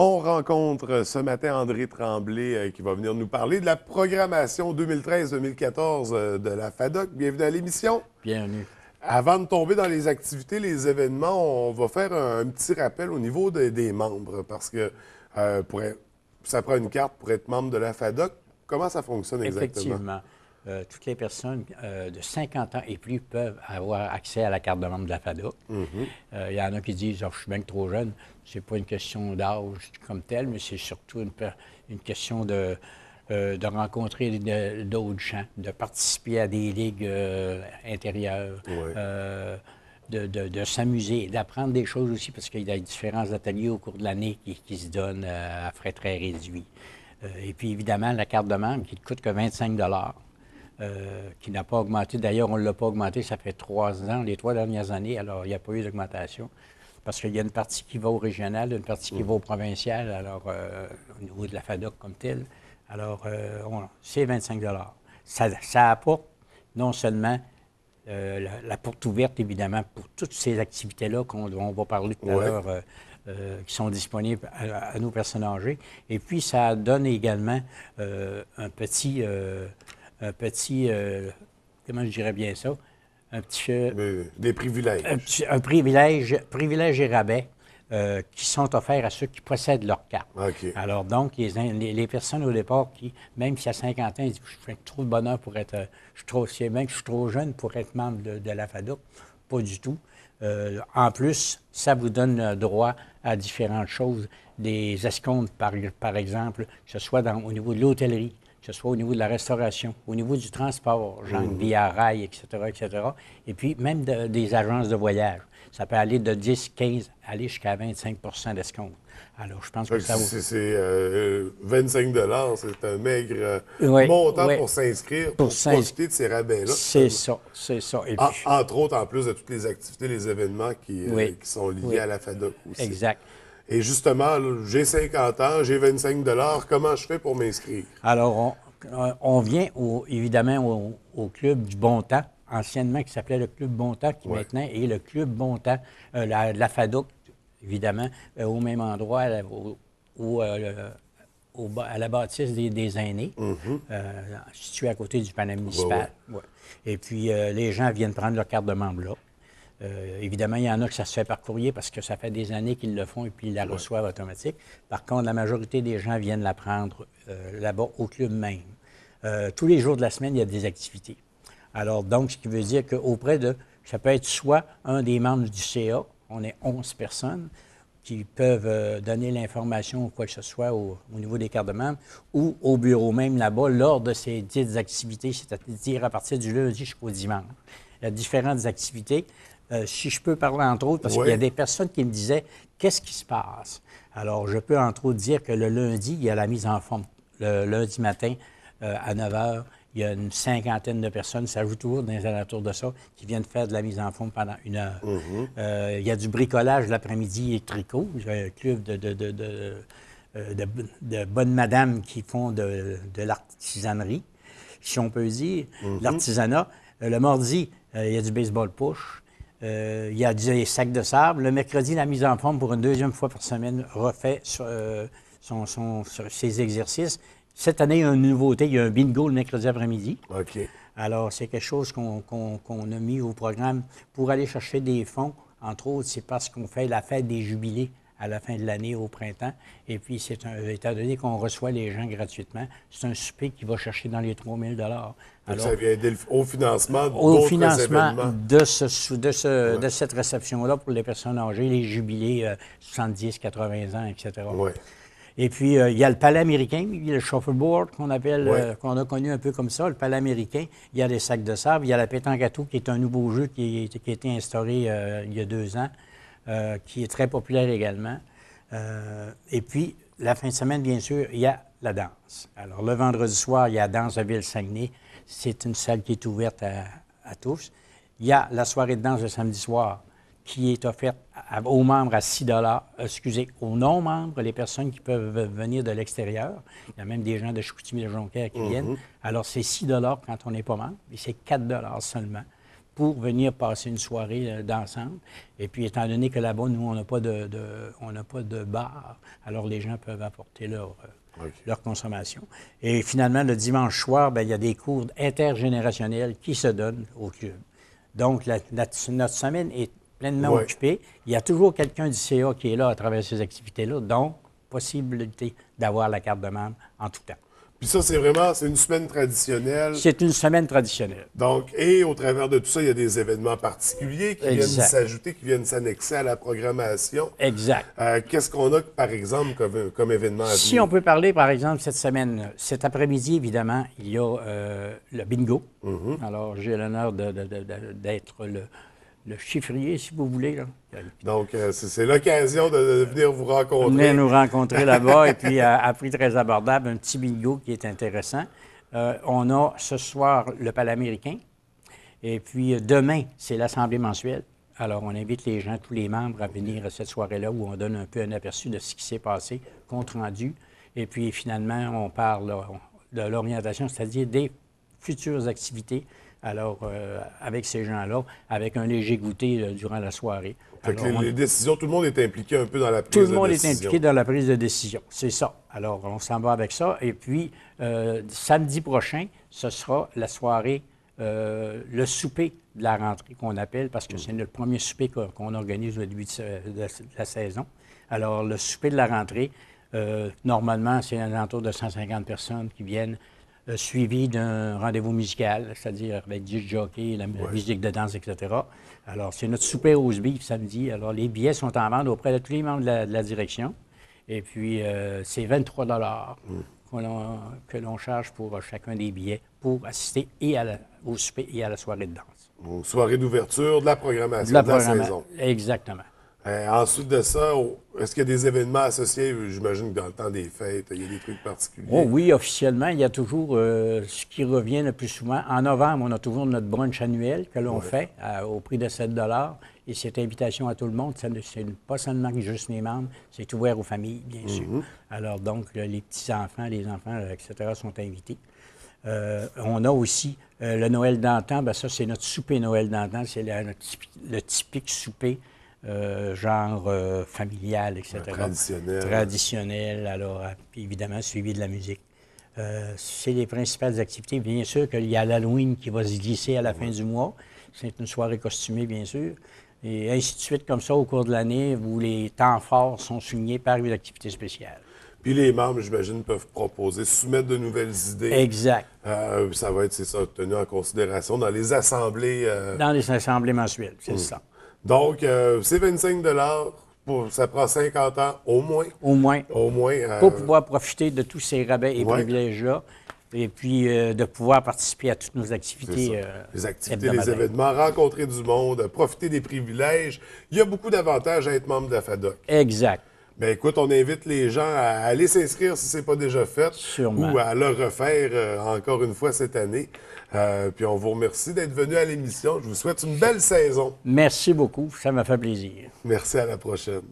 On rencontre ce matin André Tremblay qui va venir nous parler de la programmation 2013-2014 de la FADOC. Bienvenue à l'émission. Bienvenue. Avant de tomber dans les activités, les événements, on va faire un petit rappel au niveau des membres parce que ça prend une carte pour être membre de la FADOC. Comment ça fonctionne exactement? Effectivement. Toutes les personnes de 50 ans et plus peuvent avoir accès à la carte de membre de la FADOC. Il y en a qui disent je suis bien que trop jeune. C'est pas une question d'âge comme tel, mais c'est surtout une question de rencontrer d'autres gens, de participer à des ligues intérieures, de s'amuser, d'apprendre des choses aussi, parce qu'il y a différents ateliers au cours de l'année qui se donnent à frais très réduits. Et puis, évidemment, la carte de membre qui ne coûte que 25 qui n'a pas augmenté. D'ailleurs, on ne l'a pas augmenté, ça fait 3 ans, les 3 dernières années, alors il n'y a pas eu d'augmentation. Parce qu'il y a une partie qui va au régional, une partie qui va au provincial, alors au niveau de la FADOC comme telle. Alors, c'est 25 Ça apporte non seulement la porte ouverte, évidemment, pour toutes ces activités-là on va parler tout à l'heure, qui sont disponibles à nos personnes âgées. Et puis, ça donne également un petit comment je dirais bien ça? Un petit... des privilèges. Un privilège et rabais qui sont offerts à ceux qui possèdent leur carte. Okay. Alors donc, les personnes au départ qui, même si à 50 ans, ils disent « je fais trop de bonheur pour être... même que je suis trop jeune pour être membre de la FADOC », pas du tout. En plus, ça vous donne droit à différentes choses, des escomptes, par exemple, que ce soit au niveau de l'hôtellerie, que ce soit au niveau de la restauration, au niveau du transport, genre via rail, etc., etc. Et puis, même des agences de voyage. Ça peut aller de 10, 15, aller jusqu'à 25 d'escompte. Alors, je pense que ça vaut... C'est 25 c'est un maigre montant pour s'inscrire, pour profiter de ces rabais-là. C'est ça, c'est ça. Et puis, entre autres, en plus de toutes les activités, les événements qui sont liés à la FADOC aussi. Exact. Et justement, j'ai 50 ans, j'ai 25 comment je fais pour m'inscrire? Alors, on vient évidemment au Club du Bon Temps, anciennement qui s'appelait le Club Bon Temps, qui maintenant est le Club Bon Temps, la FADOC, évidemment, au même endroit, à la bâtisse des aînés, situé à côté du palais municipal. Ouais. Et puis, les gens viennent prendre leur carte de membre là. Évidemment, il y en a que ça se fait par courrier parce que ça fait des années qu'ils le font et puis ils la reçoivent automatique. Par contre, la majorité des gens viennent la prendre là-bas au club même. Tous les jours de la semaine, il y a des activités. Alors, donc, ce qui veut dire qu'auprès ça peut être soit un des membres du CA, on est 11 personnes, qui peuvent donner l'information ou quoi que ce soit au niveau des cartes de membres, ou au bureau même là-bas, lors de ces dites activités, c'est-à-dire à partir du lundi jusqu'au dimanche. Il y a différentes activités. Si je peux parler entre autres, parce qu'il y a des personnes qui me disaient « Qu'est-ce qui se passe? » Alors, je peux entre autres dire que le lundi, il y a la mise en forme. Le lundi matin, à 9 h, il y a une 50aine de personnes, ça joue toujours dans les alentours de ça, qui viennent faire de la mise en forme pendant 1 heure. Il y a du bricolage l'après-midi et tricot. J'ai un club de bonnes madames qui font de l'artisanerie, si on peut dire, l'artisanat. Le mardi, il y a du baseball push. Il y a des sacs de sable. Le mercredi, la mise en forme pour une 2e fois par semaine refait ses exercices. Cette année, il y a une nouveauté. Il y a un bingo le mercredi après-midi. OK. Alors, c'est quelque chose qu'on a mis au programme pour aller chercher des fonds. Entre autres, c'est parce qu'on fait la fête des jubilés à la fin de l'année au printemps. Et puis, étant donné qu'on reçoit les gens gratuitement, c'est un souper qui va chercher dans les 3 000 Alors, ça vient aider au financement de cette réception-là pour les personnes âgées, les jubilés 70, 80 ans, etc. Ouais. Et puis, il y a le palais américain, il y a le shuffleboard qu'on appelle, qu'on a connu un peu comme ça, le palais américain. Il y a les sacs de sable, il y a la pétanque à tout, qui est un nouveau jeu qui a été instauré il y a 2 ans, qui est très populaire également. Et puis, la fin de semaine, bien sûr, il y a la danse. Alors, le vendredi soir, il y a Danse de Ville-Saguenay. C'est une salle qui est ouverte à tous. Il y a la soirée de danse le samedi soir qui est offerte aux membres à 6 aux non-membres, les personnes qui peuvent venir de l'extérieur. Il y a même des gens de Chicoutimi-le-Jonquière qui viennent. Alors, c'est 6 quand on n'est pas membre, et c'est 4 seulement pour venir passer une soirée d'ensemble. Et puis, étant donné que là-bas, nous, on n'a pas de bar, alors les gens peuvent apporter leur consommation. Et finalement, le dimanche soir, bien, il y a des cours intergénérationnels qui se donnent au club. Donc, notre semaine est pleinement occupée. Il y a toujours quelqu'un du CA qui est là à travers ces activités-là, donc possibilité d'avoir la carte de membre en tout temps. Puis ça, c'est une semaine traditionnelle. C'est une semaine traditionnelle. Donc, et au travers de tout ça, il y a des événements particuliers qui viennent s'ajouter, qui viennent s'annexer à la programmation. Exact. Qu'est-ce qu'on a, par exemple, comme événement à venir? Si on peut parler, par exemple, cette semaine, cet après-midi, évidemment, il y a le bingo. Alors, j'ai l'honneur d'être le chiffrier, si vous voulez. Là. Donc, c'est l'occasion de venir vous rencontrer. Venir nous rencontrer là-bas, et puis à prix très abordable, un petit bingo qui est intéressant. On a ce soir le Palais américain, et puis demain, c'est l'Assemblée mensuelle. Alors, on invite les gens, tous les membres, à venir à cette soirée-là où on donne un peu un aperçu de ce qui s'est passé, compte rendu. Et puis, finalement, on parle de l'orientation, c'est-à-dire des futures activités. Alors, avec ces gens-là, avec un léger goûter durant la soirée. Fait que les décisions, tout le monde est impliqué un peu dans la prise de décision. Tout le monde est impliqué dans la prise de décision, c'est ça. Alors, on s'en va avec ça. Et puis, samedi prochain, ce sera la soirée, le souper de la rentrée qu'on appelle, parce que c'est le premier souper qu'on organise au début de la saison. Alors, le souper de la rentrée, normalement, c'est un entour de 150 personnes qui viennent, suivi d'un rendez-vous musical, c'est-à-dire avec du jockey, la musique de danse, etc. Alors, c'est notre souper rose beef samedi. Alors, les billets sont en vente auprès de tous les membres de la direction. Et puis, c'est 23 que l'on charge pour chacun des billets pour assister au souper et à la soirée de danse. Aux soirées d'ouverture de la programmation de la saison. Exactement. Ensuite de ça, est-ce qu'il y a des événements associés? J'imagine que dans le temps des fêtes, il y a des trucs particuliers. Oh oui, officiellement, il y a toujours ce qui revient le plus souvent. En novembre, on a toujours notre brunch annuel que l'on fait au prix de 7 $. Et cette invitation à tout le monde, c'est pas seulement juste les membres, c'est ouvert aux familles, bien sûr. Alors donc, les petits-enfants, les enfants, etc. sont invités. On a aussi le Noël d'antan. Bien, ça, c'est notre souper Noël d'antan. C'est le typique souper familial, etc. Traditionnel. Traditionnel, alors évidemment suivi de la musique. C'est les principales activités. Bien sûr qu'il y a l'Halloween qui va se glisser à la fin du mois. C'est une soirée costumée, bien sûr. Et ainsi de suite, comme ça, au cours de l'année, où les temps forts sont soulignés par une activité spéciale. Puis les membres, j'imagine, peuvent proposer, soumettre de nouvelles idées. Exact. Ça va être, c'est ça, tenu en considération dans les assemblées. Dans les assemblées mensuelles, c'est ça. Donc, c'est 25 ça prend 50 ans au moins. Au moins. Au moins. Pour pouvoir profiter de tous ces rabais et privilèges-là. Et puis de pouvoir participer à toutes nos activités. Les activités, les événements, rencontrer du monde, profiter des privilèges. Il y a beaucoup d'avantages à être membre de la FADOC. Exact. Bien, écoute, on invite les gens à aller s'inscrire si ce n'est pas déjà fait. Sûrement. Ou à le refaire encore une fois cette année. Puis on vous remercie d'être venu à l'émission. Je vous souhaite une belle saison. Merci beaucoup. Ça m'a fait plaisir. Merci, à la prochaine.